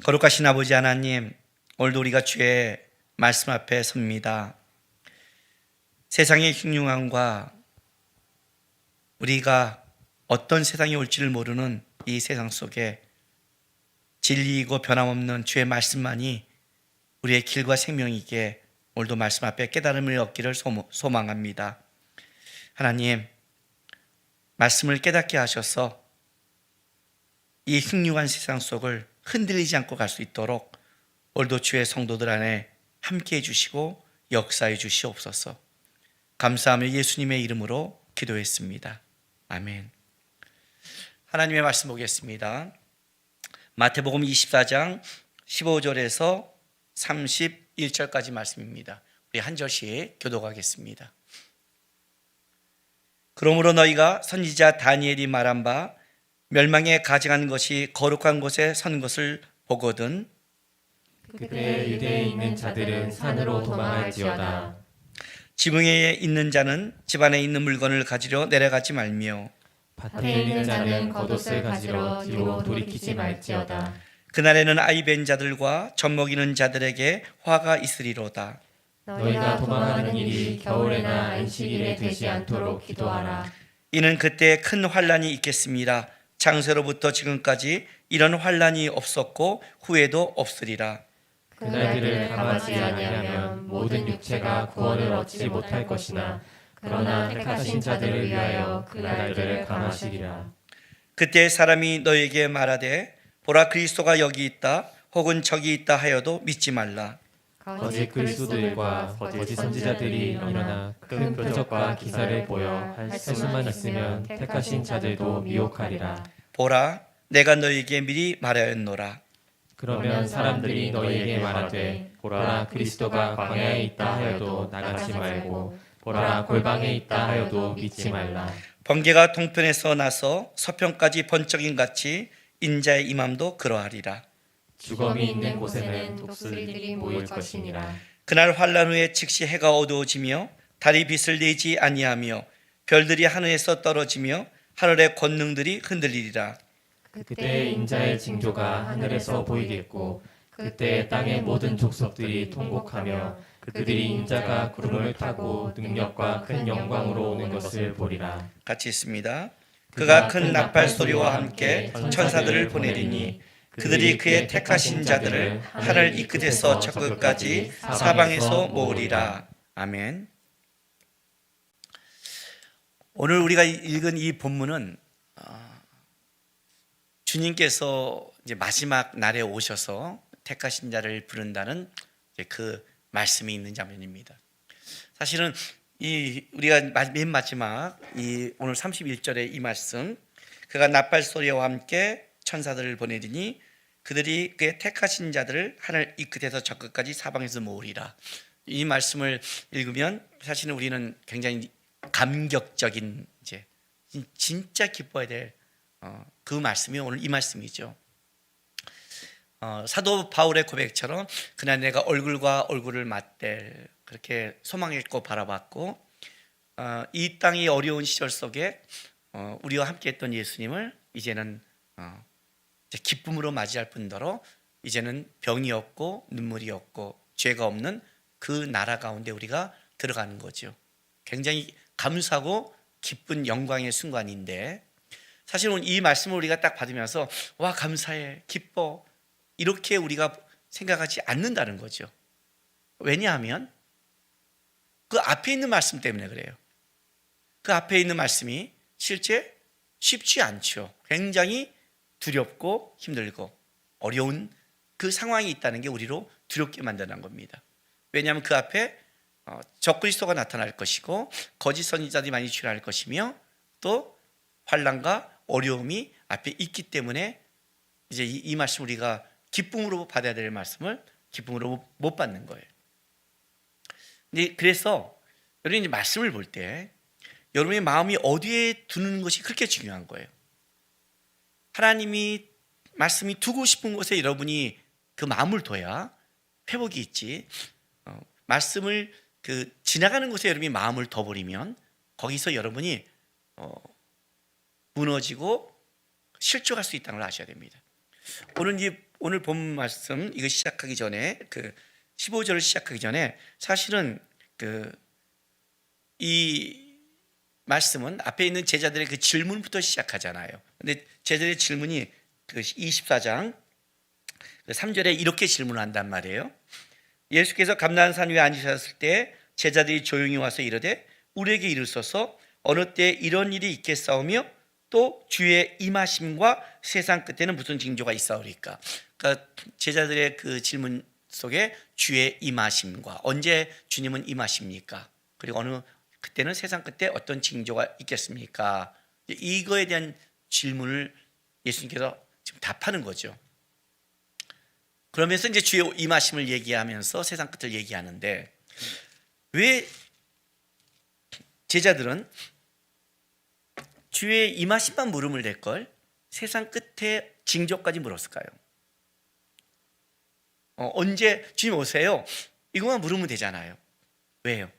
거룩하신 아버지 하나님, 오늘도 우리가 주의 말씀 앞에 섭니다. 세상의 흉흉함과 우리가 어떤 세상이 올지를 모르는 이 세상 속에 진리이고 변함없는 주의 말씀만이 우리의 길과 생명이기에 오늘도 말씀 앞에 깨달음을 얻기를 소망합니다. 하나님, 말씀을 깨닫게 하셔서 이 흉흉한 세상 속을 흔들리지 않고 갈 수 있도록 오늘도 주의 성도들 안에 함께해 주시고 역사해 주시옵소서. 감사하며 예수님의 이름으로 기도했습니다. 아멘. 하나님의 말씀 보겠습니다. 마태복음 24장 15절에서 31절까지 말씀입니다. 우리 한 절씩 교독하겠습니다. 그러므로 너희가 선지자 다니엘이 말한 바 멸망에 가증한 것이 거룩한 곳에 선 것을 보거든 그때 유대에 있는 자들은 산으로 도망할지어다. 지붕에 있는 자는 집 안에 있는 물건을 가지려 내려가지 말며 밭에 있는 자는 겉옷을 가지러 뒤로 돌이키지 말지어다. 그날에는 아이 벤 자들과 젖 먹이는 자들에게 화가 있으리로다. 너희가 도망하는 일이 겨울에나 안식일에 되지 않도록 기도하라. 이는 그때 큰 환란이 있겠습니다. 창세로부터 지금까지 이런 환란이 없었고 후에도 없으리라. 그날들을 감하지 아니하면 모든 육체가 구원을 얻지 못할 것이나 그러나 택하신 자들을 위하여 그날들을 감하시리라. 그때 사람이 너에게 말하되 보라 그리스도가 여기 있다 혹은 저기 있다 하여도 믿지 말라. 거짓 그리스도들과 거짓 선지자들이 일어나 큰 표적과 기사를 보여 할 수만 있으면 택하신 자들도 미혹하리라. 보라 내가 너에게 미리 말하였노라. 그러면 사람들이 너희에게 말하되 보라 그리스도가 광야에 있다 하여도 나가지 말고 보라 골방에 있다 하여도 믿지 말라. 번개가 동편에서 나서 서편까지 번쩍임 같이 인자의 임함도 그러하리라. 주검이 있는 곳에는 독수리들이 모일 것이니라. 그날 환란 후에 즉시 해가 어두워지며 달이 빛을 내지 아니하며 별들이 하늘에서 떨어지며 하늘의 권능들이 흔들리리라. 그때 인자의 징조가 하늘에서 보이겠고 그때 땅의 모든 족속들이 통곡하며 그들이 인자가 구름을 타고 능력과 큰 영광으로 오는 것을 보리라. 같이 있습니다. 그가 큰 나팔 소리와 함께 천사들을 보내리니 그들이 그의 택하신 자들을 하늘 이 끝에서 저 끝까지 사방에서 모으리라. 아멘. 오늘 우리가 읽은 이 본문은 주님께서 이제 마지막 날에 오셔서 택하신 자를 부른다는 그 말씀이 있는 장면입니다. 사실은 우리가 맨 마지막 오늘 31절의 이 말씀, 그가 나팔 소리와 함께 천사들을 보내리니 그들이 그의 택하신 자들을 하늘 이 끝에서 저 끝까지 사방에서 모으리라. 이 말씀을 읽으면 사실은 우리는 굉장히 감격적인 진짜 기뻐야 될 그 말씀이 오늘 이 말씀이죠. 사도 바울의 고백처럼 그날 내가 얼굴과 얼굴을 맞댈 그렇게 소망했고 바라봤고 이 땅이 어려운 시절 속에 우리와 함께했던 예수님을 이제는 기쁨으로 맞이할 뿐더러 이제는 병이 없고 눈물이 없고 죄가 없는 그 나라 가운데 우리가 들어가는 거죠. 굉장히 감사하고 기쁜 영광의 순간인데 사실 오늘 이 말씀을 우리가 딱 받으면서 와 감사해 기뻐 이렇게 우리가 생각하지 않는다는 거죠. 왜냐하면 그 앞에 있는 말씀 때문에 그래요. 그 앞에 있는 말씀이 실제 쉽지 않죠. 굉장히 두렵고 힘들고 어려운 그 상황이 있다는 게 우리로 두렵게 만드는 겁니다. 왜냐하면 그 앞에 적그리스도가 나타날 것이고 거짓 선지자들이 많이 출현할 것이며 또 환난과 어려움이 앞에 있기 때문에 이제 이 말씀 우리가 기쁨으로 받아야 될 말씀을 기쁨으로 못 받는 거예요. 근데 그래서 여러분이 말씀을 볼 때 여러분의 마음이 어디에 두는 것이 그렇게 중요한 거예요. 하나님이 말씀이 두고 싶은 곳에 여러분이 그 마음을 둬야 회복이 있지. 말씀을 지나가는 곳에 여러분이 마음을 둬버리면 거기서 여러분이 무너지고 실족할 수 있다는 걸 아셔야 됩니다. 오늘 이 오늘 본 말씀 이거 시작하기 전에 15절을 시작하기 전에 사실은 이 말씀은 앞에 있는 제자들의 그 질문부터 시작하잖아요. 근데 제자들의 질문이 24장 3절에 이렇게 질문한단 말이에요. 예수께서 감난산 위에 앉으셨을 때 제자들이 조용히 와서 이르되 우리에게 이르소서 어느 때 이런 일이 있겠사오며 또 주의 임하심과 세상 끝에는 무슨 징조가 있사오리까. 그러니까 제자들의 그 질문 속에 주의 임하심과 언제 주님은 임하십니까? 그리고 그때는 세상 끝에 어떤 징조가 있겠습니까? 이거에 대한 질문을 예수님께서 지금 답하는 거죠. 그러면서 이제 주의 임하심을 얘기하면서 세상 끝을 얘기하는데 왜 제자들은 주의 임하심만 물음을 댈걸 세상 끝에 징조까지 물었을까요? 언제 주님 오세요? 이것만 물으면 되잖아요. 왜요?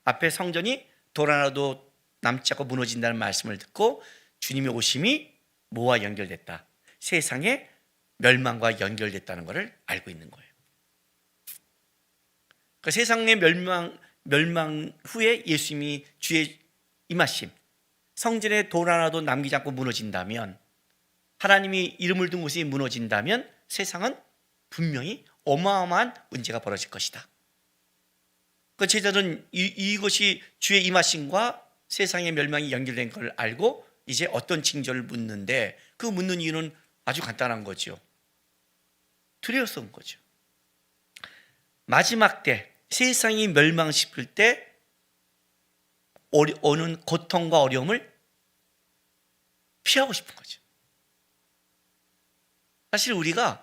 앞에 성전이 돌 하나도 남지 않고 무너진다는 말씀을 듣고 주님의 오심이 뭐와 연결됐다? 세상의 멸망과 연결됐다는 것을 알고 있는 거예요. 그 세상의 멸망 후에 예수님이 주의 임하심, 성전에 돌 하나도 남기지 않고 무너진다면, 하나님이 이름을 둔 곳이 무너진다면 세상은 분명히 어마어마한 문제가 벌어질 것이다. 그 제자들은 이것이 주의 임하심과 세상의 멸망이 연결된 걸 알고 이제 어떤 징조를 묻는데, 그 묻는 이유는 아주 간단한 거죠. 두려워서 온 거죠. 마지막 때 세상이 멸망시킬 때 오는 고통과 어려움을 피하고 싶은 거죠. 사실 우리가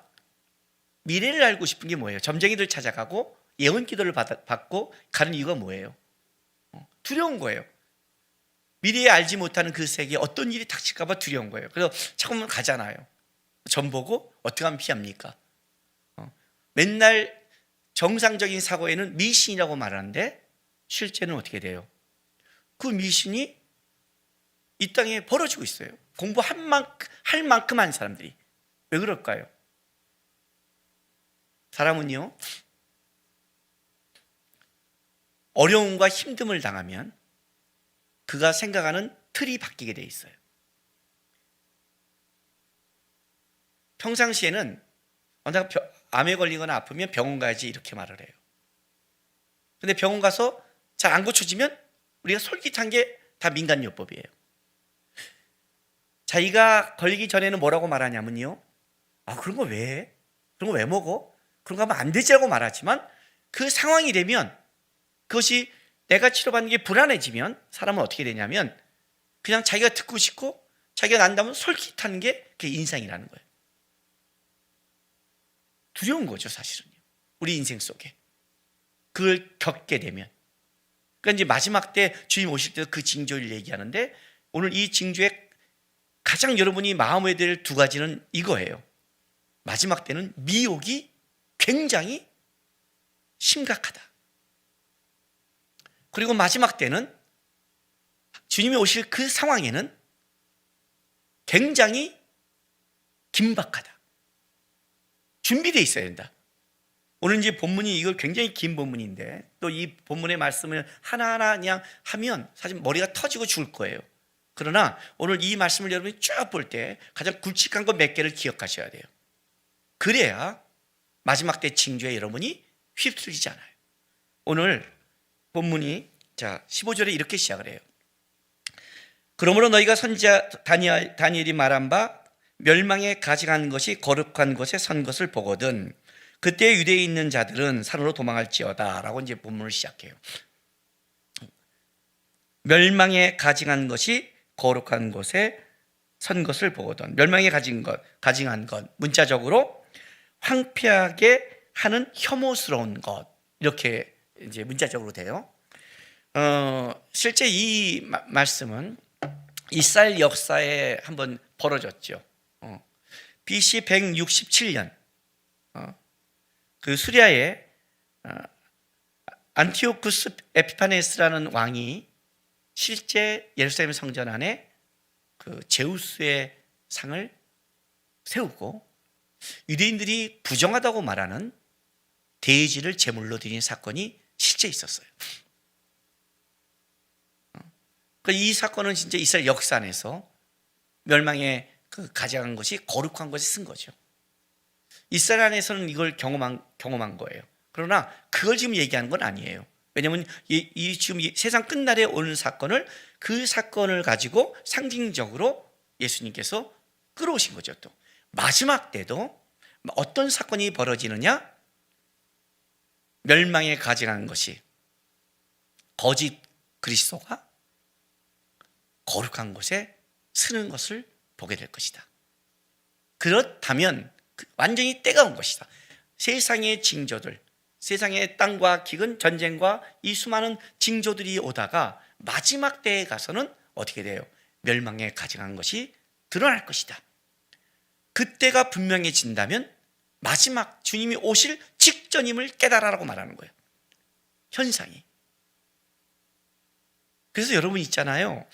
미래를 알고 싶은 게 뭐예요? 점쟁이들 찾아가고 예언 기도를 받고 가는 이유가 뭐예요? 두려운 거예요. 미래에 알지 못하는 그 세계에 어떤 일이 닥칠까 봐 두려운 거예요. 그래서 자꾸만 가잖아요. 점 보고 어떻게 하면 피합니까? 맨날 정상적인 사고에는 미신이라고 말하는데 실제는 어떻게 돼요? 그 미신이 이 땅에 벌어지고 있어요. 공부할 만큼 한 사람들이. 왜 그럴까요? 사람은요, 어려움과 힘듦을 당하면 그가 생각하는 틀이 바뀌게 돼 있어요. 평상시에는 내가 암에 걸리거나 아프면 병원 가야지 이렇게 말을 해요. 근데 병원 가서 잘 안 고쳐지면 우리가 솔깃한 게 다 민간요법이에요. 자기가 걸리기 전에는 뭐라고 말하냐면요, 그런 거 왜 해? 그런 거 왜 먹어? 그런 거 하면 안 되지라고 말하지만 그 상황이 되면, 그것이 내가 치료받는 게 불안해지면 사람은 어떻게 되냐면 그냥 자기가 듣고 싶고 자기가 난다면 솔깃하는 게 그게 인상이라는 거예요. 두려운 거죠, 사실은요. 우리 인생 속에 그걸 겪게 되면. 그러니까 이제 마지막 때 주님 오실 때 그 징조를 얘기하는데, 오늘 이 징조의 가장 여러분이 마음에 들 두 가지는 이거예요. 마지막 때는 미혹이 굉장히 심각하다. 그리고 마지막 때는 주님이 오실 그 상황에는 굉장히 긴박하다. 준비되어 있어야 된다. 오늘 이제 본문이 이걸 굉장히 긴 본문인데, 또 이 본문의 말씀을 하나하나 그냥 하면 사실 머리가 터지고 죽을 거예요. 그러나 오늘 이 말씀을 여러분이 쭉 볼 때 가장 굵직한 것 몇 개를 기억하셔야 돼요. 그래야 마지막 때 징조에 여러분이 휩쓸리지 않아요. 오늘 본문이 15절에 이렇게 시작을 해요. 그러므로 너희가 선지자 다니엘이 말한 바 멸망에 가증한 것이 거룩한 곳에 선 것을 보거든 그때 유대에 있는 자들은 산으로 도망할지어다 라고 이제 본문을 시작해요. 멸망에 가증한 것이 거룩한 곳에 선 것을 보거든. 멸망에 가증한 것, 문자적으로 황폐하게 하는 혐오스러운 것, 이렇게 이제 문자적으로 돼요. 실제 이 말씀은 이스라엘 역사에 한번 벌어졌죠. BC 167년 그 수리아의 안티오쿠스 에피파네스라는 왕이 실제 예루살렘 성전 안에 그 제우스의 상을 세우고 유대인들이 부정하다고 말하는 돼지를 제물로 드린 사건이 실제 있었어요. 이 사건은 진짜 이스라엘 역사 안에서 멸망에 가져간 것이 거룩한 것을 쓴 거죠. 이스라엘 안에서는 이걸 경험한 거예요. 그러나 그걸 지금 얘기하는 건 아니에요. 왜냐하면 지금 세상 끝날에 오는 사건을, 그 사건을 가지고 상징적으로 예수님께서 끌어오신 거죠. 또 마지막 때도 어떤 사건이 벌어지느냐? 멸망에 가져가는 것이 거짓 그리스도가 거룩한 것에 쓰는 것을 보게 될 것이다. 그렇다면 완전히 때가 온 것이다. 세상의 징조들, 세상의 땅과 기근, 전쟁과 이 수많은 징조들이 오다가 마지막 때에 가서는 어떻게 돼요? 멸망에 가져간 것이 드러날 것이다. 그때가 분명해진다면 마지막 주님이 오실 직전임을 깨달아라고 말하는 거예요. 현상이. 그래서 여러분 있잖아요.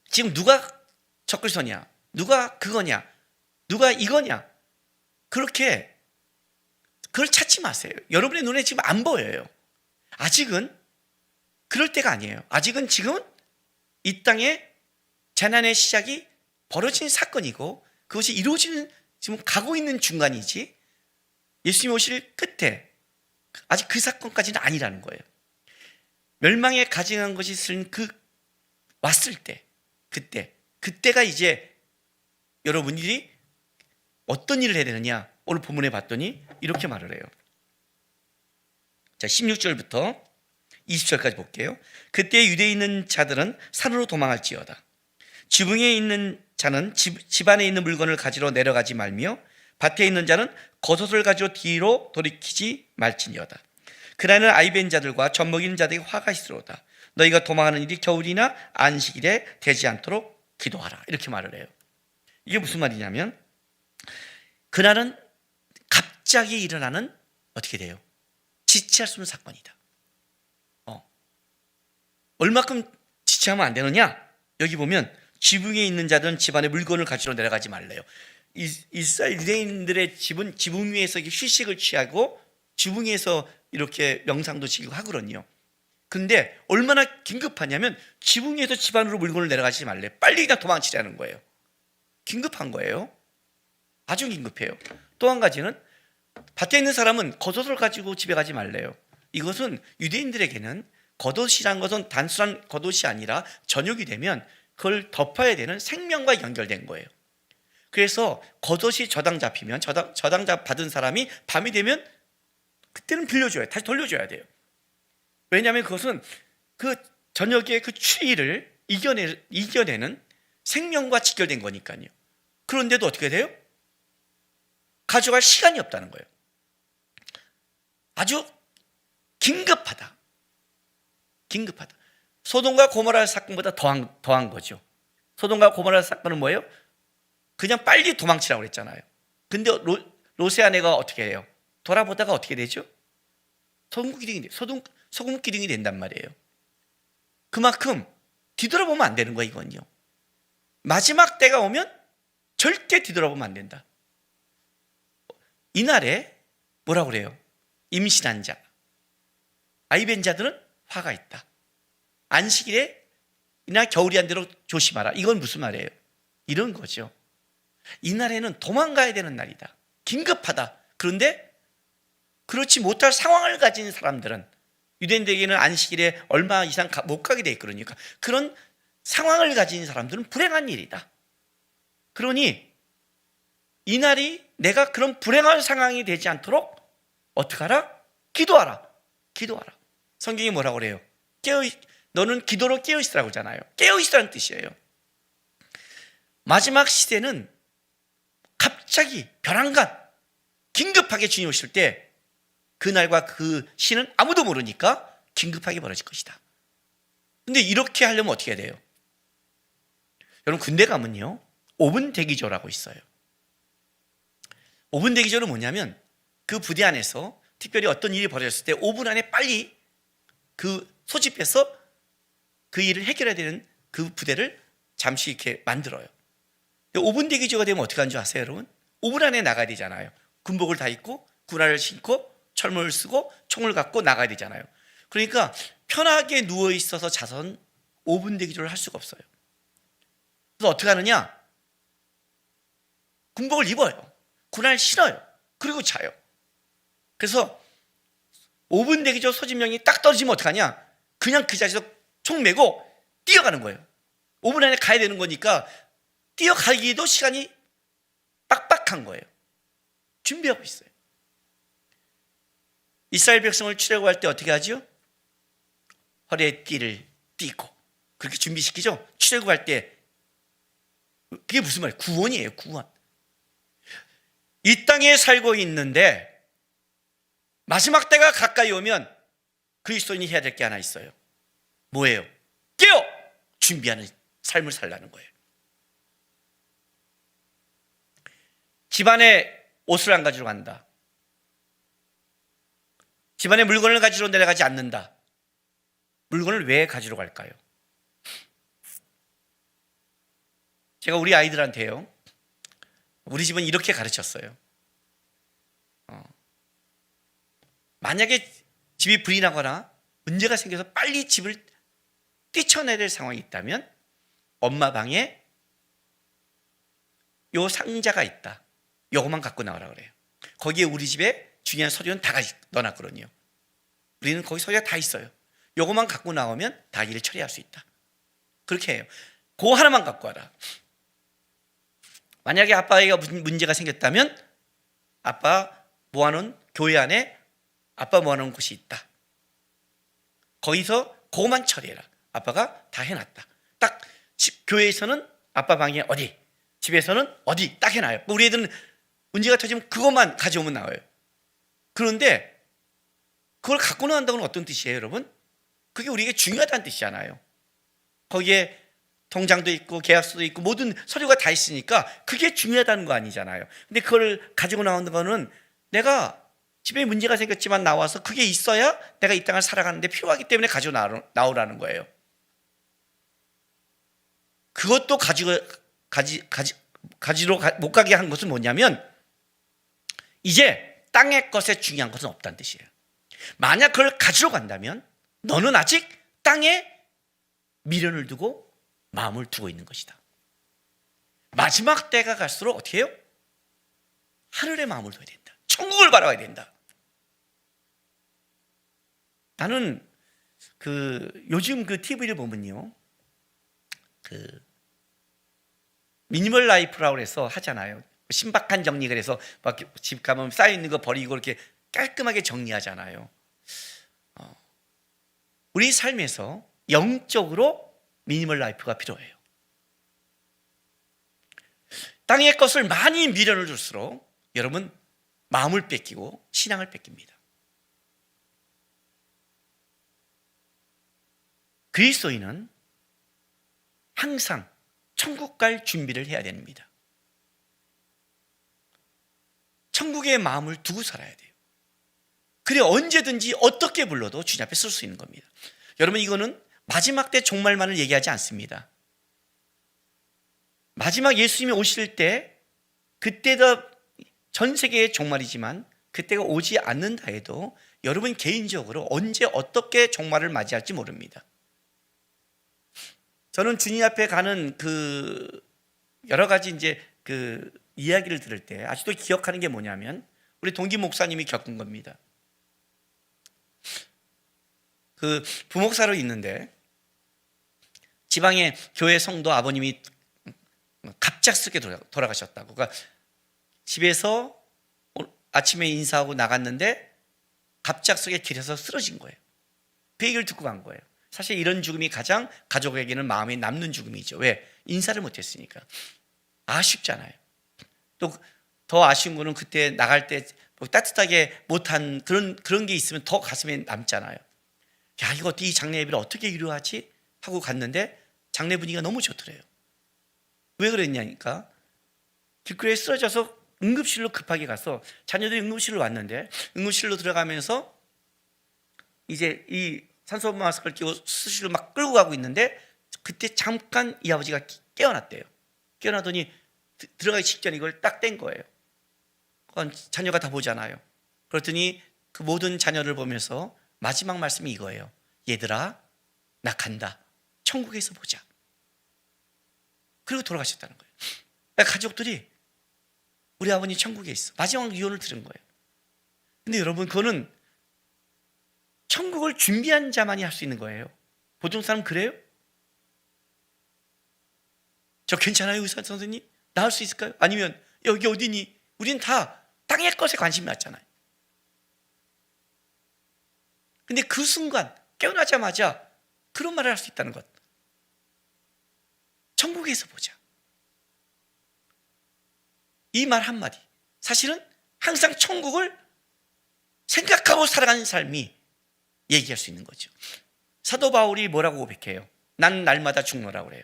지금 누가 적그리스도냐, 누가 그거냐, 누가 이거냐, 그렇게 그걸 찾지 마세요. 여러분의 눈에 지금 안 보여요. 아직은 그럴 때가 아니에요. 아직은 지금은 이 땅에 재난의 시작이 벌어진 사건이고 그것이 이루어지는, 지금 가고 있는 중간이지, 예수님 오실 끝에 아직 그 사건까지는 아니라는 거예요. 멸망에 가증한 것이 왔을 때, 그때가 이제 여러분들이 어떤 일을 해야 되느냐, 오늘 본문에 봤더니 이렇게 말을 해요. 자, 16절부터 20절까지 볼게요. 그때 유대에 있는 자들은 산으로 도망할지어다. 지붕에 있는 자는 집 안에 있는 물건을 가지러 내려가지 말며 밭에 있는 자는 겉옷을 가지러 뒤로 돌이키지 말지니어다. 그날은 아이벤 자들과 젖 먹이는 자들에게 화가 있으로다. 너희가 도망하는 일이 겨울이나 안식일에 되지 않도록 기도하라. 이렇게 말을 해요. 이게 무슨 말이냐면, 그날은 갑자기 일어나는, 어떻게 돼요? 지체할 수 없는 사건이다. 얼마큼 지체하면 안 되느냐? 여기 보면 지붕에 있는 자들은 집안에 물건을 가지러 내려가지 말래요. 이스라엘 유대인들의 집은 지붕 위에서 휴식을 취하고 지붕 위에서 이렇게 명상도 지키고 하거든요. 근데 얼마나 긴급하냐면 지붕 위에서 집 안으로 물건을 내려가지 말래. 빨리 그냥 도망치라는 거예요. 긴급한 거예요. 아주 긴급해요. 또 한 가지는 밭에 있는 사람은 겉옷을 가지고 집에 가지 말래요. 이것은 유대인들에게는 겉옷이란 것은 단순한 겉옷이 아니라 저녁이 되면 그걸 덮어야 되는 생명과 연결된 거예요. 그래서 겉옷이 저당 잡히면 저당 받은 사람이 밤이 되면 그때는 빌려줘야, 다시 돌려줘야 돼요. 왜냐하면 그것은 그 저녁의 그 추위를 이겨내는 생명과 직결된 거니까요. 그런데도 어떻게 돼요? 가져갈 시간이 없다는 거예요. 아주 긴급하다. 소돔과 고모라 사건보다 더한 거죠. 소돔과 고모라 사건은 뭐예요? 그냥 빨리 도망치라고 그랬잖아요. 근데 롯의 아내가 어떻게 해요? 돌아보다가 어떻게 되죠? 소금 기둥이 된단 말이에요. 그만큼 뒤돌아보면 안 되는 거예요, 이건요. 마지막 때가 오면 절대 뒤돌아보면 안 된다. 이날에 뭐라고 그래요? 임신한 자, 아이벤 자들은 화가 있다. 안식일에나 겨울이 안 되도록 조심하라. 이건 무슨 말이에요? 이런 거죠. 이날에는 도망가야 되는 날이다. 긴급하다. 그런데 그렇지 못할 상황을 가진 사람들은, 유대인들에게는 안식일에 얼마 이상 못 가게 돼 있거든요. 그런 상황을 가진 사람들은 불행한 일이다. 그러니 이날이 내가 그런 불행한 상황이 되지 않도록 어떻게 하라? 기도하라. 성경이 뭐라고 그래요? 너는 기도로 깨어있으라고 하잖아요. 깨어있으라는 뜻이에요. 마지막 시대는 갑자기 벼랑간 긴급하게 주님 오실 때 그날과 그 시는 아무도 모르니까 긴급하게 벌어질 것이다. 근데 이렇게 하려면 어떻게 해야 돼요? 여러분, 군대 가면요 5분 대기조라고 있어요. 5분 대기조는 뭐냐면 그 부대 안에서 특별히 어떤 일이 벌어졌을 때 5분 안에 빨리 그 소집해서 그 일을 해결해야 되는 그 부대를 잠시 이렇게 만들어요. 5분 대기조가 되면 어떻게 하는 줄 아세요, 여러분? 5분 안에 나가야 되잖아요. 군복을 다 입고 군화를 신고 철문을 쓰고 총을 갖고 나가야 되잖아요. 그러니까 편하게 누워 있어서 자선 5분 대기조를 할 수가 없어요. 그래서 어떻게 하느냐? 군복을 입어요. 군화를 신어요. 그리고 자요. 그래서 5분 대기조 소집명이 딱 떨어지면 어떡하냐? 그냥 그 자리에서 총 메고 뛰어가는 거예요. 5분 안에 가야 되는 거니까 뛰어가기도 시간이 빡빡한 거예요. 준비하고 있어요. 이스라엘 백성을 출애굽할 때 어떻게 하죠? 허리에 띠를 띠고 그렇게 준비시키죠. 출애굽할 때 그게 무슨 말이에요? 구원이에요. 구원. 이 땅에 살고 있는데 마지막 때가 가까이 오면 그리스도인이 해야 될 게 하나 있어요. 뭐예요? 깨어 준비하는 삶을 살라는 거예요. 집안에 옷을 안 가지러 간다. 집안에 물건을 가지러 내려가지 않는다. 물건을 왜 가지러 갈까요? 제가 우리 아이들한테요, 우리 집은 이렇게 가르쳤어요. 만약에 집이 불이 나거나 문제가 생겨서 빨리 집을 뛰쳐내야 될 상황이 있다면 엄마 방에 요 상자가 있다. 요것만 갖고 나오라 그래요. 거기에 우리 집에 중요한 서류는 다 넣어놨거든요. 우리는 거기 서류가 다 있어요. 요것만 갖고 나오면 다 일을 처리할 수 있다. 그렇게 해요. 그거 하나만 갖고 와라. 만약에 아빠가 문제가 생겼다면 아빠 모아놓은 교회 안에 아빠 모아놓은 곳이 있다. 거기서 그것만 처리해라. 아빠가 다 해놨다. 딱 교회에서는 아빠 방에 어디, 집에서는 어디 딱 해놔요. 우리 애들은 문제가 터지면 그것만 가져오면 나와요. 그런데 그걸 갖고 나간다는 건 어떤 뜻이에요, 여러분? 그게 우리에게 중요하다는 뜻이잖아요. 거기에 통장도 있고 계약서도 있고 모든 서류가 다 있으니까 그게 중요하다는 거 아니잖아요. 근데 그걸 가지고 나오는 거는 내가 집에 문제가 생겼지만 나와서 그게 있어야 내가 이 땅을 살아가는데 필요하기 때문에 가지고 나오라는 거예요. 그것도 가지러 못 가게 한 것은 뭐냐면 이제 땅의 것에 중요한 것은 없다는 뜻이에요. 만약 그걸 가지러 간다면 너는 아직 땅에 미련을 두고 마음을 두고 있는 것이다. 마지막 때가 갈수록 어떻게 해요? 하늘의 마음을 둬야 된다. 천국을 바라봐야 된다. 나는 요즘 TV를 보면요, 미니멀 라이프라고 해서 하잖아요. 신박한 정리, 그래서 막 집 가면 쌓여 있는 거 버리고 이렇게 깔끔하게 정리하잖아요. 우리 삶에서 영적으로 미니멀 라이프가 필요해요. 땅의 것을 많이 미련을 줄수록 여러분 마음을 뺏기고 신앙을 뺏깁니다. 그리스도인은 항상 천국 갈 준비를 해야 됩니다. 천국의 마음을 두고 살아야 돼요. 그래 언제든지 어떻게 불러도 주님 앞에 설 수 있는 겁니다. 여러분, 이거는 마지막 때 종말만을 얘기하지 않습니다. 마지막 예수님이 오실 때, 그때가 전 세계의 종말이지만 그때가 오지 않는다 해도 여러분 개인적으로 언제 어떻게 종말을 맞이할지 모릅니다. 저는 주님 앞에 가는 여러 가지 이야기를 들을 때 아직도 기억하는 게 뭐냐면 우리 동기 목사님이 겪은 겁니다. 부목사로 있는데 지방의 교회 성도 아버님이 갑작스럽게 돌아가셨다고. 그러니까 집에서 아침에 인사하고 나갔는데 갑작스럽게 길에서 쓰러진 거예요. 그 얘기를 듣고 간 거예요. 사실 이런 죽음이 가장 가족에게는 마음에 남는 죽음이죠. 왜? 인사를 못했으니까. 아쉽잖아요. 또 더 아쉬운 거는 그때 나갈 때 따뜻하게 못한 그런 게 있으면 더 가슴에 남잖아요. 야, 이거 이 장례 예배를 어떻게 이루어하지? 하고 갔는데 장례 분위기가 너무 좋더래요. 왜 그랬냐니까 길거리에 쓰러져서 응급실로 급하게 가서 자녀들이 응급실로 왔는데 응급실로 들어가면서 이제 이 산소 마스크를 끼고 수술로 막 끌고 가고 있는데 그때 잠깐 이 아버지가 깨어났대요. 깨어나더니 들어가기 직전에 이걸 딱 뗀 거예요. 자녀가 다 보잖아요. 그랬더니 그 모든 자녀를 보면서 마지막 말씀이 이거예요. 얘들아, 나 간다. 천국에서 보자. 그리고 돌아가셨다는 거예요. 그러니까 가족들이 우리 아버님 천국에 있어. 마지막 유언을 들은 거예요. 근데 여러분, 그거는 천국을 준비한 자만이 할 수 있는 거예요. 보통 사람 그래요? 저 괜찮아요, 의사 선생님? 나 할 수 있을까요? 아니면 여기 어디니? 우리는 다 땅의 것에 관심이 많잖아요. 근데 그 순간 깨어나자마자 그런 말을 할 수 있다는 것. 천국에서 보자. 이 말 한마디, 사실은 항상 천국을 생각하고 살아가는 삶이 얘기할 수 있는 거죠. 사도 바울이 뭐라고 고백해요? 난 날마다 죽노라고 그래요.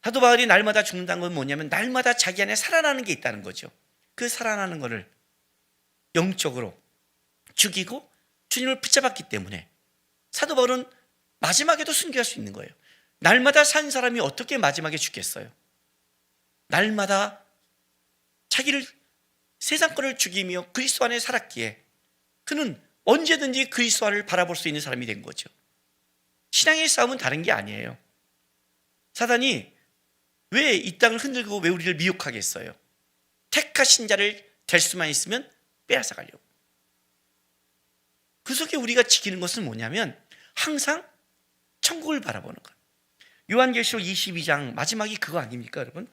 사도 바울이 날마다 죽는다는 건 뭐냐면 날마다 자기 안에 살아나는 게 있다는 거죠. 그 살아나는 거를 영적으로 죽이고 주님을 붙잡았기 때문에 사도 바울은 마지막에도 순교할 수 있는 거예요. 날마다 산 사람이 어떻게 마지막에 죽겠어요? 날마다 자기를 세상 것을 죽이며 그리스도 안에 살았기에 그는 언제든지 그리스도 안을 바라볼 수 있는 사람이 된 거죠. 신앙의 싸움은 다른 게 아니에요. 사단이 왜 이 땅을 흔들고 왜 우리를 미혹하게 했어요? 택하신 자를 될 수만 있으면 빼앗아가려고. 그 속에 우리가 지키는 것은 뭐냐면 항상 천국을 바라보는 것. 요한계시록 22장 마지막이 그거 아닙니까, 여러분?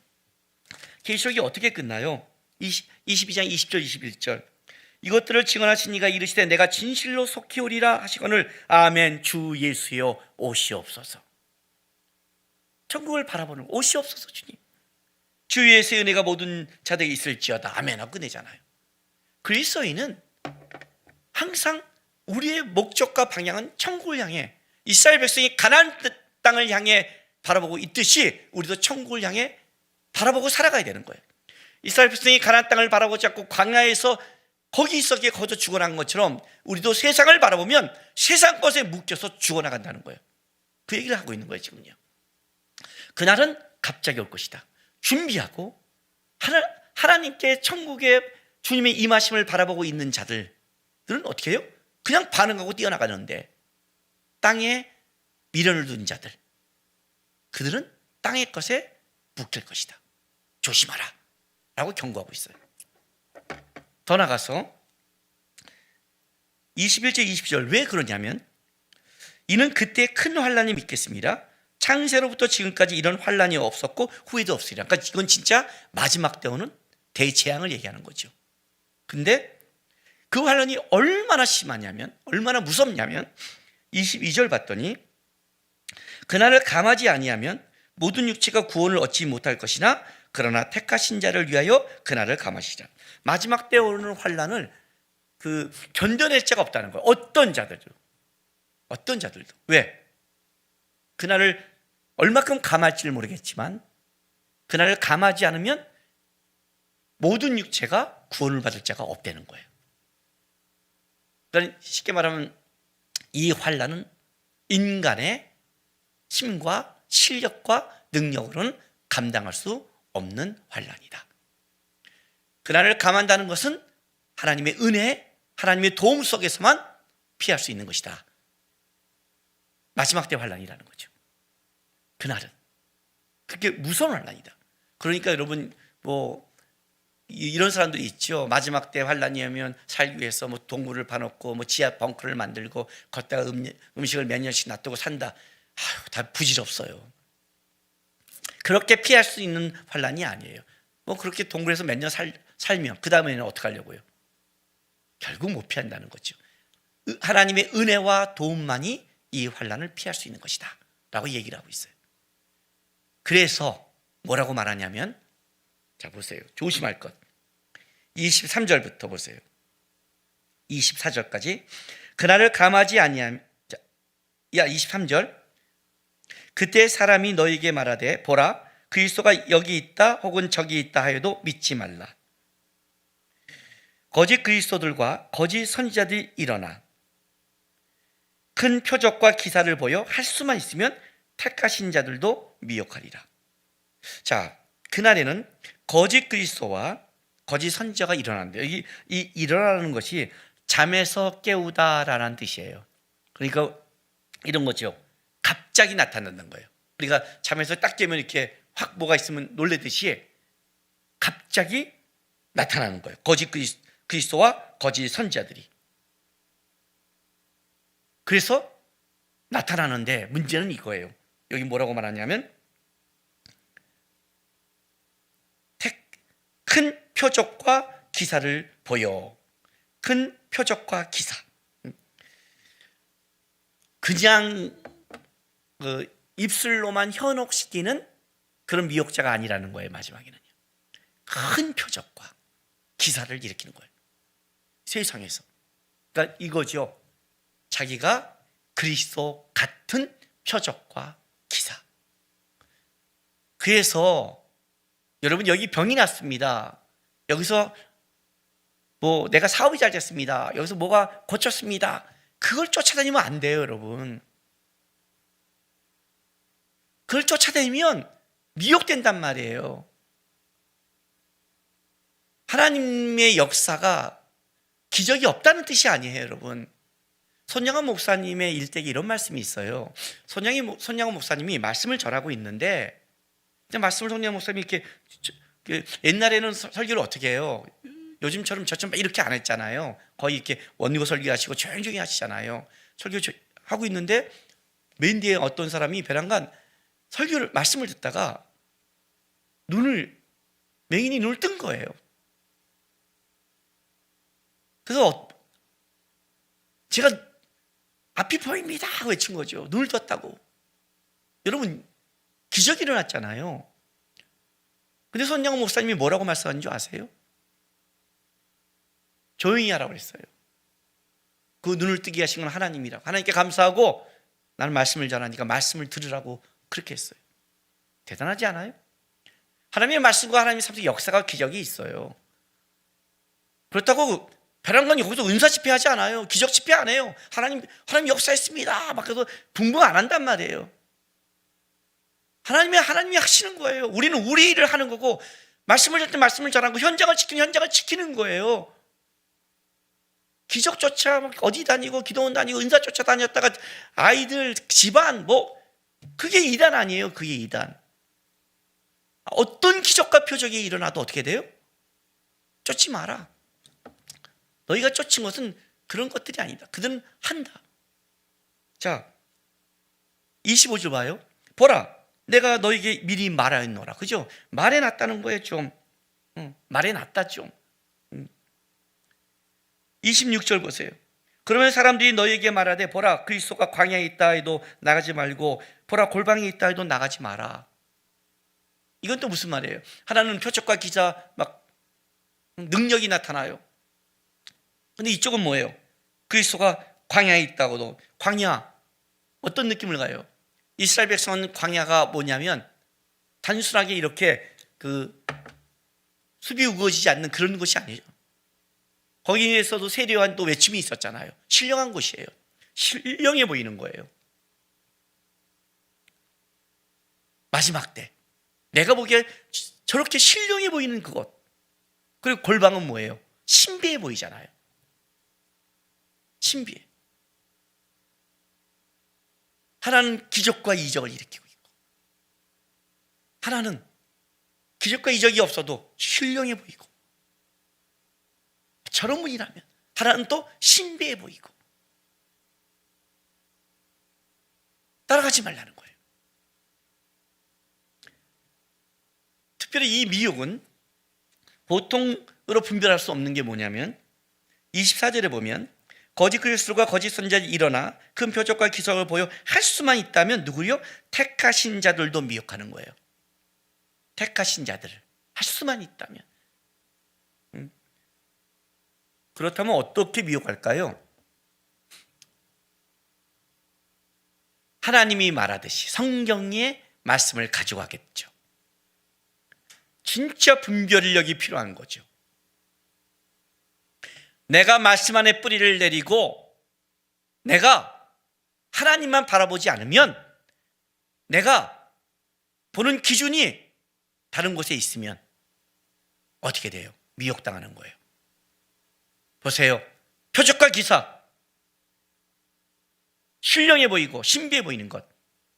계시록이 어떻게 끝나요? 22장 20절 21절. 이것들을 증언하신 이가 이르시되 내가 진실로 속히 오리라 하시거늘 아멘. 주 예수여 오시옵소서. 천국을 바라보는 오시옵소서. 주님, 주 예수의 은혜가 모든 자들에게 있을지어다. 아멘 하고 끝내잖아요. 그리스도인은 항상 우리의 목적과 방향은 천국을 향해, 이스라엘 백성이 가나안 땅을 향해 바라보고 있듯이 우리도 천국을 향해 바라보고 살아가야 되는 거예요. 이스라엘 백성이 가나안 땅을 바라보지 않고 광야에서 거기서게 거저 죽어난 것처럼 우리도 세상을 바라보면 세상 것에 묶여서 죽어나간다는 거예요. 그 얘기를 하고 있는 거예요, 지금요. 그날은 갑자기 올 것이다. 준비하고 하나님께 천국의 주님의 임하심을 바라보고 있는 자들은 어떻게 해요? 그냥 반응하고 뛰어나가는데 땅에 미련을 둔 자들, 그들은 땅의 것에 묶일 것이다. 조심하라 라고 경고하고 있어요. 더 나가서 21절 20절 왜 그러냐면 이는 그때 큰 환란이 있겠습니다. 창세로부터 지금까지 이런 환란이 없었고 후에도 없으리라. 그러니까 이건 진짜 마지막 때 오는 대재앙을 얘기하는 거죠. 근데 그 환란이 얼마나 심하냐면, 얼마나 무섭냐면 22절 봤더니 그날을 감하지 아니하면 모든 육체가 구원을 얻지 못할 것이나 그러나 택하신 자를 위하여 그날을 감하시리라. 마지막 때 오는 환란을 견뎌낼 자가 없다는 거예요. 어떤 자들도. 왜? 그날을 얼마큼 감할지를 모르겠지만 그날을 감하지 않으면 모든 육체가 구원을 받을 자가 없다는 거예요. 그러니까 쉽게 말하면 이 환란은 인간의 힘과 실력과 능력으로는 감당할 수 없는 환란이다. 그날을 감한다는 것은 하나님의 은혜, 하나님의 도움 속에서만 피할 수 있는 것이다. 마지막 때 환란이라는 거죠. 그날은 그게 무서운 환란이다. 그러니까 여러분 이런 사람들이 있죠. 마지막 때 환란이 오면 살기 위해서 동굴을 파놓고 지하 벙커를 만들고 걷다가 음식을 몇 년씩 놔두고 산다. 다 부질없어요. 그렇게 피할 수 있는 환란이 아니에요. 그렇게 동굴에서 몇 년 살면 그 다음에는 어떻게 하려고요? 결국 못 피한다는 거죠. 하나님의 은혜와 도움만이 이 환란을 피할 수 있는 것이다 라고 얘기를 하고 있어요. 그래서 뭐라고 말하냐면, 자 보세요. 조심할 것. 23절부터 보세요. 24절까지. 그날을 감하지 아니하면, 23절. 그때 사람이 너에게 말하되 보라 그리스도가 여기 있다 혹은 저기 있다 하여도 믿지 말라. 거짓 그리스도들과 거짓 선지자들이 일어나 큰 표적과 기사를 보여 할 수만 있으면 택하신 자들도 미혹하리라. 자, 그날에는 거짓 그리스도와 거짓 선지자가 일어난대요. 이 일어나는 것이 잠에서 깨우다라는 뜻이에요. 그러니까 이런 거죠. 갑자기 나타난다는 거예요. 우리가 잠에서 딱 깨면 이렇게 확 뭐가 있으면 놀래듯이 갑자기 나타나는 거예요. 거짓 그리스도와 거짓 선지자들이. 그래서 나타나는데 문제는 이거예요. 여기 뭐라고 말하냐면 큰 표적과 기사를 보여. 큰 표적과 기사. 그냥 입술로만 현혹시키는 그런 미혹자가 아니라는 거예요. 마지막에는요. 큰 표적과 기사를 일으키는 거예요. 세상에서. 그러니까 이거죠. 자기가 그리스도 같은 표적과 기사. 그래서 여러분 여기 병이 났습니다. 여기서 뭐 내가 사업이 잘 됐습니다. 여기서 뭐가 고쳤습니다. 그걸 쫓아다니면 안 돼요, 여러분. 그걸 쫓아다니면 미혹된단 말이에요. 하나님의 역사가 기적이 없다는 뜻이 아니에요, 여러분. 손양원 목사님의 일대기 이런 말씀이 있어요. 손양원 목사님이 말씀을 전하고 있는데 말씀을 손양원 목사님이 이렇게 옛날에는 설교를 어떻게 해요? 요즘처럼 저처럼 이렇게 안 했잖아요. 거의 이렇게 원고 설교하시고 조용히 하시잖아요. 설교하고 있는데 맨 뒤에 어떤 사람이 베란간 말씀을 듣다가 맹인이 눈을 뜬 거예요. 그래서 제가 앞이 보입니다 하고 외친 거죠. 눈을 떴다고. 여러분 기적이 일어났잖아요. 근데 손양원 목사님이 뭐라고 말씀하는 줄 아세요? 조용히 하라고 그랬어요. 그 눈을 뜨게 하신 건 하나님이라고. 하나님께 감사하고 나는 말씀을 전하니까 말씀을 들으라고 그렇게 했어요. 대단하지 않아요? 하나님의 말씀과 하나님의 삶의 역사가 기적이 있어요. 그렇다고 베란간이 거기서 은사 집회하지 않아요. 기적 집회 안 해요. 하나님 역사했습니다. 막 그래서 붕붕 안 한단 말이에요. 하나님이 하시는 거예요. 우리는 우리 일을 하는 거고 말씀을 할 때 말씀을 전하고 현장을 지키는 거예요. 기적조차 어디 다니고 기도원 다니고 은사 쫓아 다녔다가 아이들 집안 그게 이단 아니에요. 그게 이단. 어떤 기적과 표적이 일어나도 어떻게 돼요? 쫓지 마라. 너희가 쫓은 것은 그런 것들이 아니다. 그들은 한다. 자, 25절 봐요. 보라, 내가 너에게 미리 말하였노라. 그죠? 말해놨다는 거예요. 좀 말해놨다 좀. 26절 보세요. 그러면 사람들이 너에게 말하되 보라, 그리스도가 광야에 있다 해도 나가지 말고 보라, 골방에 있다 해도 나가지 마라. 이건 또 무슨 말이에요? 하나는 표적과 기사 능력이 나타나요. 근데 이쪽은 뭐예요? 그리스도가 광야에 있다고도. 광야 어떤 느낌을 가요? 이스라엘 백성은 광야가 뭐냐면 단순하게 이렇게 숲이 우거지지 않는 그런 곳이 아니죠. 거기에서도 세례요한 또 외침이 있었잖아요. 신령한 곳이에요. 신령해 보이는 거예요. 마지막 때 내가 보기에 저렇게 신령해 보이는 그곳. 그리고 골방은 뭐예요? 신비해 보이잖아요. 신비해. 하나는 기적과 이적을 일으키고 있고 하나는 기적과 이적이 없어도 신령해 보이고 저런 분이라면 하나는 또 신비해 보이고 따라가지 말라는 거예요. 특별히 이 미혹은 보통으로 분별할 수 없는 게 뭐냐면 24절에 보면 거짓 그리스도가 거짓 선지자들이 일어나 큰 표적과 기적을 보여 할 수만 있다면 누구요? 택하신 자들도 미혹하는 거예요. 택하신 자들을 할 수만 있다면. 그렇다면 어떻게 미혹할까요? 하나님이 말하듯이 성경의 말씀을 가져가겠죠. 진짜 분별력이 필요한 거죠. 내가 말씀 안에 뿌리를 내리고 내가 하나님만 바라보지 않으면 내가 보는 기준이 다른 곳에 있으면 어떻게 돼요? 미혹당하는 거예요. 보세요. 표적과 기사, 신령해 보이고 신비해 보이는 것,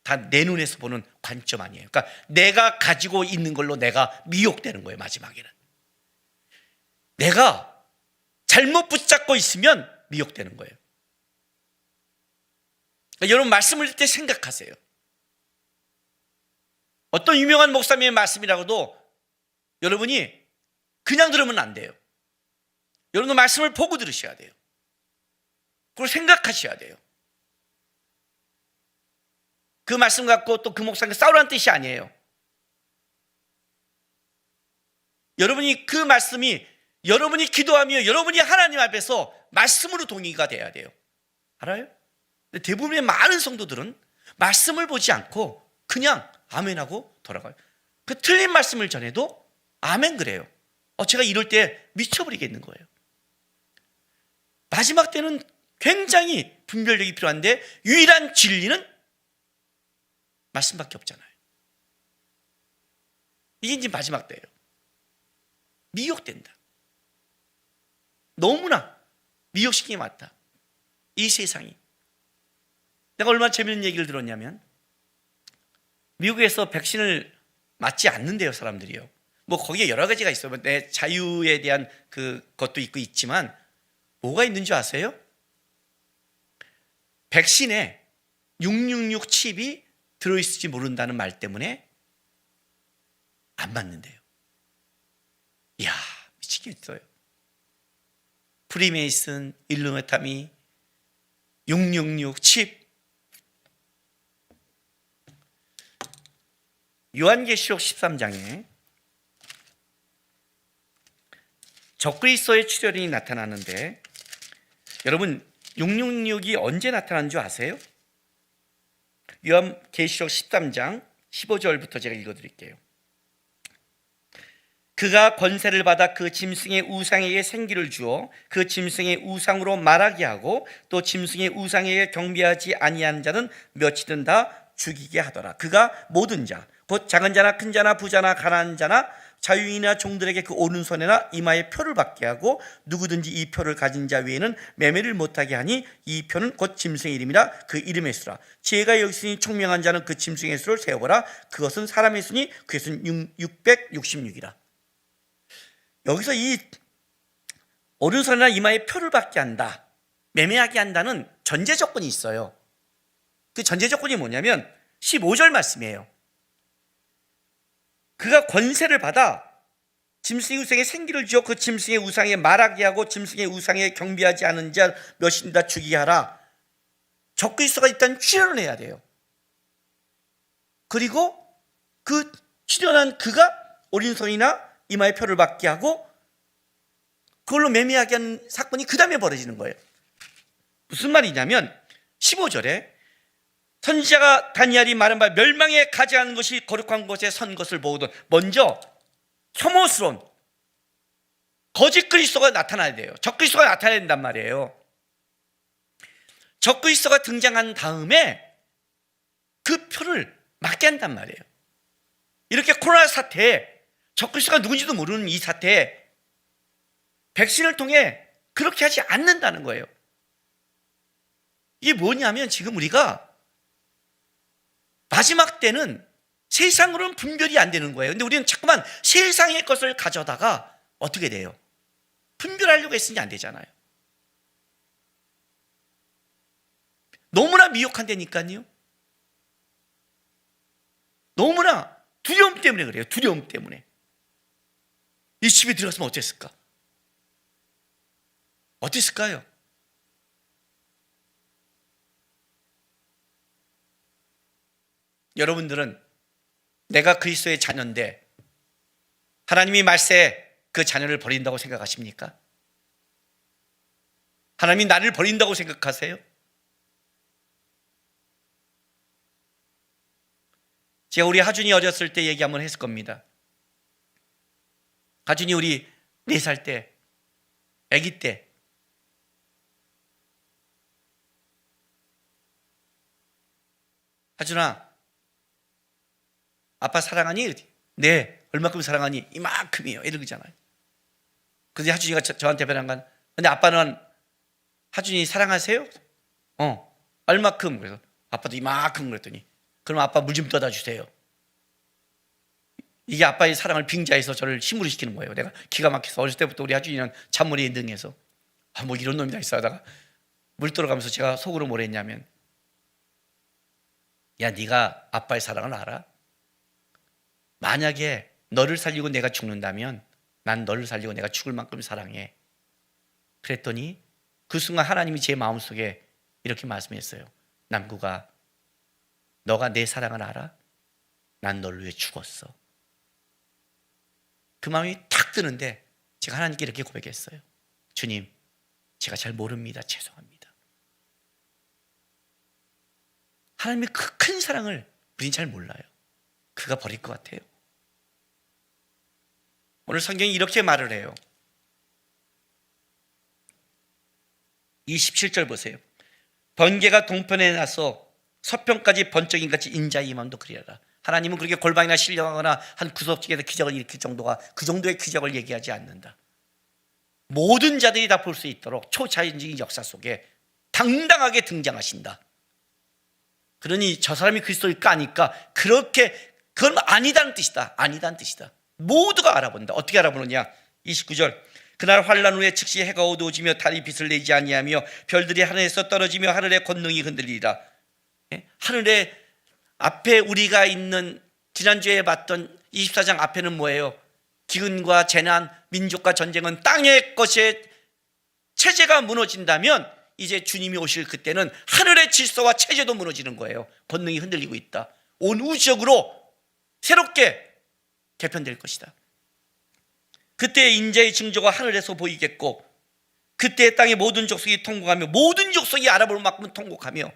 다 내 눈에서 보는 관점 아니에요. 그러니까 내가 가지고 있는 걸로 내가 미혹되는 거예요. 마지막에는 내가 잘못 붙잡고 있으면 미혹되는 거예요. 그러니까 여러분, 말씀을 듣을 때 생각하세요. 어떤 유명한 목사님의 말씀이라고도 여러분이 그냥 들으면 안 돼요. 여러분도 말씀을 보고 들으셔야 돼요. 그걸 생각하셔야 돼요. 그 말씀 갖고 또 그 목사님과 싸우라는 뜻이 아니에요. 여러분이 그 말씀이 여러분이 기도하며 여러분이 하나님 앞에서 말씀으로 동의가 돼야 돼요. 알아요? 근데 대부분의 많은 성도들은 말씀을 보지 않고 그냥 아멘하고 돌아가요. 그 틀린 말씀을 전해도 아멘 그래요. 제가 이럴 때 미쳐버리겠는 거예요. 마지막 때는 굉장히 분별력이 필요한데 유일한 진리는 말씀밖에 없잖아요. 이게 이제 마지막 때예요. 미혹된다. 너무나 미혹시키기 맞다. 이 세상이. 내가 얼마나 재밌는 얘기를 들었냐면 미국에서 백신을 맞지 않는데요, 사람들이요. 뭐 거기에 여러 가지가 있어요. 내 자유에 대한 그것도 있고 있지만 뭐가 있는 줄 아세요? 백신에 666 칩이 들어있을지 모른다는 말 때문에 안 맞는데요. 이야, 미치겠어요. 프리메이슨, 일루미나티, 666 칩. 요한계시록 13장에 적그리스도의 출현이 나타나는데 여러분 666이 언제 나타난 줄 아세요? 요한계시록 13장 15절부터 제가 읽어드릴게요. 그가 권세를 받아 그 짐승의 우상에게 생기를 주어 그 짐승의 우상으로 말하게 하고 또 짐승의 우상에게 경배하지 아니한 자는 몇이든 다 죽이게 하더라. 그가 모든 자 곧 작은 자나 큰 자나 부자나 가난한 자나 자유인이나 종들에게 그 오른손에나 이마에 표를 받게 하고 누구든지 이 표를 가진 자 외에는 매매를 못하게 하니 이 표는 곧 짐승의 이름이라 그 이름의 수라. 지혜가 여기 있으니 총명한 자는 그 짐승의 수를 세어보라. 그것은 사람의 수니 그의 수는 666이라. 여기서 이 오른손이나 이마에 표를 받게 한다, 매매하게 한다는 전제 조건이 있어요. 그 전제 조건이 뭐냐면 15절 말씀이에요. 그가 권세를 받아 짐승의 우상에 생기를 주어 그 짐승의 우상에 말하게 하고 짐승의 우상에 경배하지 않은 자 몇인 다 죽이게 하라. 적그리스도가 일단 출현을 해야 돼요. 그리고 그 출현한 그가 오른손이나 이마에 표를 받게 하고 그걸로 매매하게 하는 사건이 그 다음에 벌어지는 거예요. 무슨 말이냐면 15절에 선지자가 다니엘이 말한 바 멸망에 가지 않은 것이 거룩한 곳에 선 것을 보거든 먼저 혐오스러운 거짓 그리스도가 나타나야 돼요. 적그리스도가 나타나야 된단 말이에요. 적그리스도가 등장한 다음에 그 표를 맞게 한단 말이에요. 이렇게 코로나 사태에 적그리스도가 누군지도 모르는 이 사태에 백신을 통해 그렇게 하지 않는다는 거예요. 이게 뭐냐면 지금 우리가 마지막 때는 세상으로는 분별이 안 되는 거예요. 근데 우리는 자꾸만 세상의 것을 가져다가 어떻게 돼요? 분별하려고 했으니 안 되잖아요. 너무나 미혹한다니까요. 너무나 두려움 때문에 그래요. 두려움 때문에. 이 집에 들어갔으면 어땠을까? 어땠을까요? 여러분들은 내가 그리스도의 자녀인데 하나님이 말세 그 자녀를 버린다고 생각하십니까? 하나님이 나를 버린다고 생각하세요? 제가 우리 하준이 어렸을 때 얘기 한번 했을 겁니다. 하준이 우리 4살 때, 아기 때 하준아 아빠 사랑하니? 네. 얼마큼 사랑하니? 이만큼이에요. 이러잖아요. 근데 하준이가 저한테 변한 건, 근데 아빠는 하준이 사랑하세요? 얼마큼? 그래서 아빠도 이만큼 그랬더니, 그럼 아빠 물 좀 떠다 주세요. 이게 아빠의 사랑을 빙자해서 저를 힘으로 시키는 거예요. 내가 기가 막혀서 어렸을 때부터 우리 하준이는 찬물에 능해서 뭐 이런 놈이다 있어 하다가 물 들어가면서 제가 속으로 뭘 했냐면, 야, 네가 아빠의 사랑을 알아? 만약에 너를 살리고 내가 죽는다면 난 너를 살리고 내가 죽을 만큼 사랑해. 그랬더니 그 순간 하나님이 제 마음속에 이렇게 말씀했어요. 남구가, 너가 내 사랑을 알아? 난 너를 위해 죽었어. 그 마음이 탁 드는데 제가 하나님께 이렇게 고백했어요. 주님, 제가 잘 모릅니다. 죄송합니다. 하나님의 그 큰 사랑을 우린 잘 몰라요. 그가 버릴 것 같아요. 오늘 성경이 이렇게 말을 해요. 27절 보세요. 번개가 동편에 나서 서편까지 번쩍인 같이 인자의 임함도 그리하라. 하나님은 그렇게 골방이나 신령하거나 한 구석지에서 기적을 일으킬 정도가, 그 정도의 기적을 얘기하지 않는다. 모든 자들이 다 볼 수 있도록 초자연적인 역사 속에 당당하게 등장하신다. 그러니 저 사람이 그리스도를 까니까 그렇게, 그건 아니다는 뜻이다. 아니다는 뜻이다. 모두가 알아본다. 어떻게 알아보느냐? 29절. 그날 환란 후에 즉시 해가 어두워지며 달이 빛을 내지 아니하며 별들이 하늘에서 떨어지며 하늘의 권능이 흔들리리라. 하늘의 앞에 우리가 있는, 지난주에 봤던 24장 앞에는 뭐예요? 기근과 재난, 민족과 전쟁은 땅의 것에 체제가 무너진다면 이제 주님이 오실 그때는 하늘의 질서와 체제도 무너지는 거예요. 권능이 흔들리고 있다. 온 우주적으로 새롭게 개편될 것이다. 그때 인자의 징조가 하늘에서 보이겠고, 그때 땅의 모든 족속이 통곡하며, 모든 족속이 알아볼 만큼 통곡하며,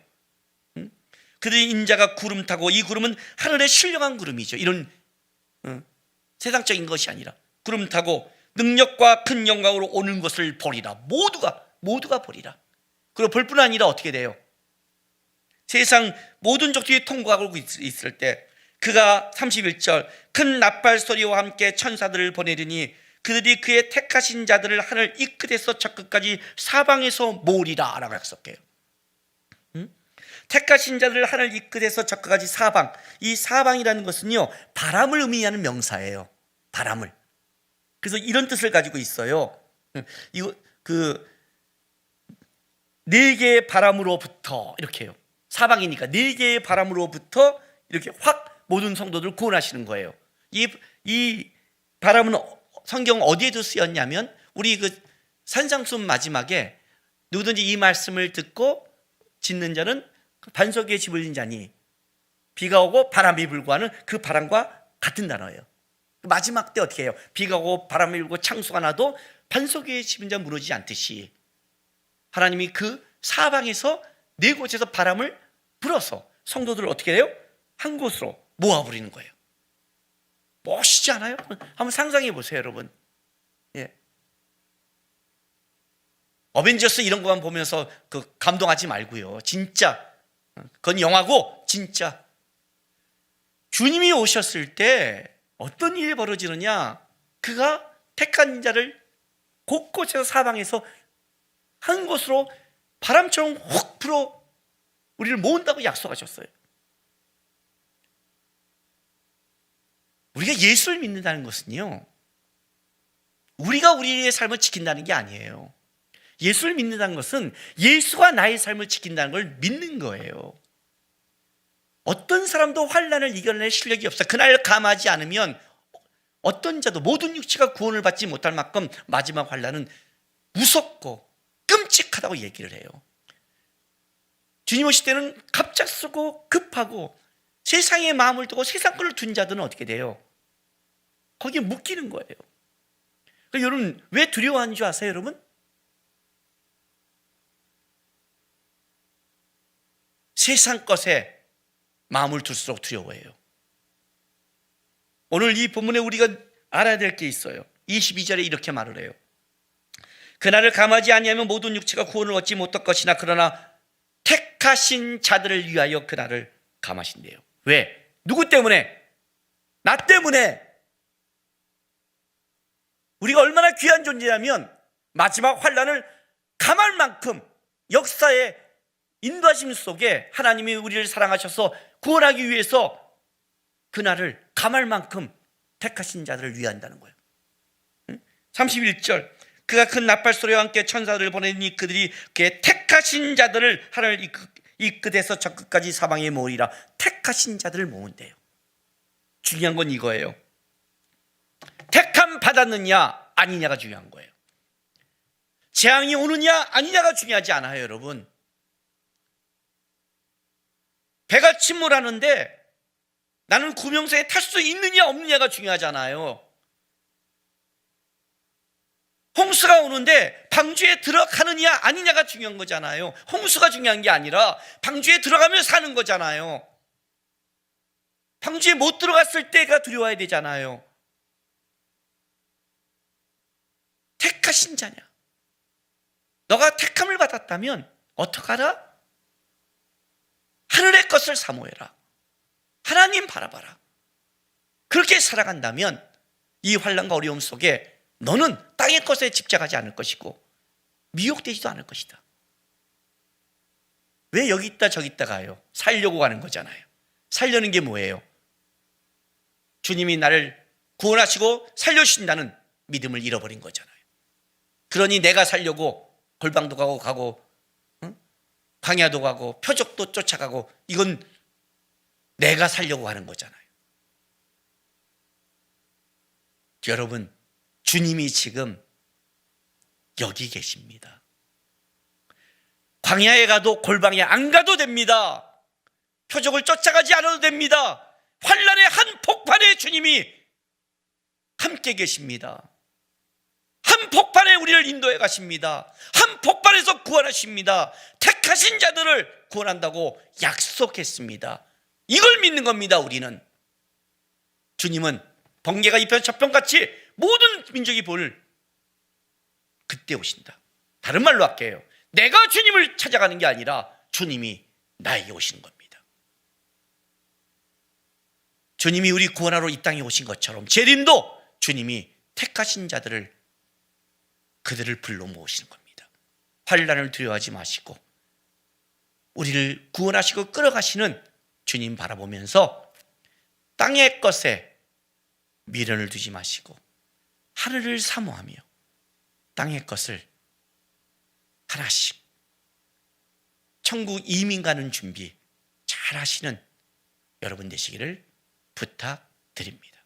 그들이 인자가 구름 타고, 이 구름은 하늘의 신령한 구름이죠. 이런 세상적인 것이 아니라 구름 타고 능력과 큰 영광으로 오는 것을 보리라. 모두가 보리라. 그리고 볼 뿐 아니라 어떻게 돼요? 세상 모든 족속이 통곡하고 있을 때 그가 31절 큰 나팔 소리와 함께 천사들을 보내리니 그들이 그의 택하신 자들을 하늘 이 끝에서 저 끝까지 사방에서 모으리라 라고 약속해요. 택하신 자들을 하늘 이 끝에서 저 끝까지 사방. 이 사방이라는 것은요, 바람을 의미하는 명사예요. 바람을. 그래서 이런 뜻을 가지고 있어요. 이거 네 개의 바람으로부터 이렇게 해요. 사방이니까 네 개의 바람으로부터 이렇게 확 모든 성도들을 구원하시는 거예요. 이 바람은 성경 어디에도 쓰였냐면, 우리 그 산상수훈 마지막에 누구든지 이 말씀을 듣고 짓는 자는 반석 위에 집을 진 자니 비가 오고 바람이 불고 하는 그 바람과 같은 단어예요. 마지막 때 어떻게 해요? 비가 오고 바람이 불고 창수가 나도 반석 위에 집은 자 무너지지 않듯이 하나님이 그 사방에서 네 곳에서 바람을 불어서 성도들을 어떻게 해요? 한 곳으로 모아버리는 거예요. 멋있지 않아요? 한번 상상해 보세요, 여러분. 예. 어벤져스 이런 것만 보면서 감동하지 말고요. 진짜 그건 영화고, 진짜 주님이 오셨을 때 어떤 일이 벌어지느냐? 그가 택한 자를 곳곳에서 사방에서 한 곳으로 바람처럼 훅 불어 우리를 모은다고 약속하셨어요. 우리가 예수를 믿는다는 것은요, 우리가 우리의 삶을 지킨다는 게 아니에요. 예수를 믿는다는 것은 예수가 나의 삶을 지킨다는 걸 믿는 거예요. 어떤 사람도 환난을 이겨낼 실력이 없어. 그날 감하지 않으면 어떤 자도, 모든 육체가 구원을 받지 못할 만큼 마지막 환난은 무섭고 끔찍하다고 얘기를 해요. 주님 오실 때는 갑작스럽고 급하고 세상에 마음을 두고 세상 것을 둔 자들은 어떻게 돼요? 거기에 묶이는 거예요. 그러니까 여러분, 왜 두려워하는 줄 아세요, 여러분? 세상 것에 마음을 둘수록 두려워해요. 오늘 이 본문에 우리가 알아야 될 게 있어요. 22절에 이렇게 말을 해요. 그날을 감하지 아니하면 모든 육체가 구원을 얻지 못할 것이나 그러나 택하신 자들을 위하여 그날을 감하신대요. 왜? 누구 때문에? 나 때문에. 우리가 얼마나 귀한 존재냐면 마지막 환란을 감할 만큼 역사의 인도하심 속에 하나님이 우리를 사랑하셔서 구원하기 위해서 그날을 감할 만큼 택하신 자들을 위한다는 거예요. 31절, 그가 큰 나팔 소리와 함께 천사들을 보내니 그들이 그의 택하신 자들을 하늘 이 끝에서 저 끝까지 사방에 모으리라. 택하신 자들을 모은대요. 중요한 건 이거예요. 택함 받았느냐 아니냐가 중요한 거예요. 재앙이 오느냐 아니냐가 중요하지 않아요, 여러분. 배가 침몰하는데 나는 구명선에 탈 수 있느냐 없느냐가 중요하잖아요. 홍수가 오는데 방주에 들어가느냐 아니냐가 중요한 거잖아요. 홍수가 중요한 게 아니라 방주에 들어가면 사는 거잖아요. 방주에 못 들어갔을 때가 두려워야 되잖아요. 택하신 자냐? 너가 택함을 받았다면 어떡하라? 하늘의 것을 사모해라. 하나님 바라봐라. 그렇게 살아간다면 이 환난과 어려움 속에 너는 땅의 것에 집착하지 않을 것이고 미혹되지도 않을 것이다. 왜 여기 있다 저기 있다 가요? 살려고 가는 거잖아요. 살려는 게 뭐예요? 주님이 나를 구원하시고 살려주신다는 믿음을 잃어버린 거잖아요. 그러니 내가 살려고 골방도 가고 광야도 가고 표적도 쫓아가고 이건 내가 살려고 하는 거잖아요. 여러분, 주님이 지금 여기 계십니다. 광야에 가도 골방에 안 가도 됩니다. 표적을 쫓아가지 않아도 됩니다. 환란의 한복판에 주님이 함께 계십니다. 한복판에 우리를 인도해 가십니다. 한복판에서 구원하십니다. 택하신 자들을 구원한다고 약속했습니다. 이걸 믿는 겁니다. 우리는. 주님은 번개가 입혀서 저편같이 모든 민족이 볼 그때 오신다. 다른 말로 할게요. 내가 주님을 찾아가는 게 아니라 주님이 나에게 오시는 겁니다. 주님이 우리 구원하러 이 땅에 오신 것처럼 재림도 주님이 택하신 자들을 그들을 불러 모으시는 겁니다. 환난을 두려워하지 마시고 우리를 구원하시고 끌어가시는 주님 바라보면서 땅의 것에 미련을 두지 마시고 하늘을 사모하며 땅의 것을 하나씩 천국 이민 가는 준비 잘 하시는 여러분 되시기를 부탁드립니다.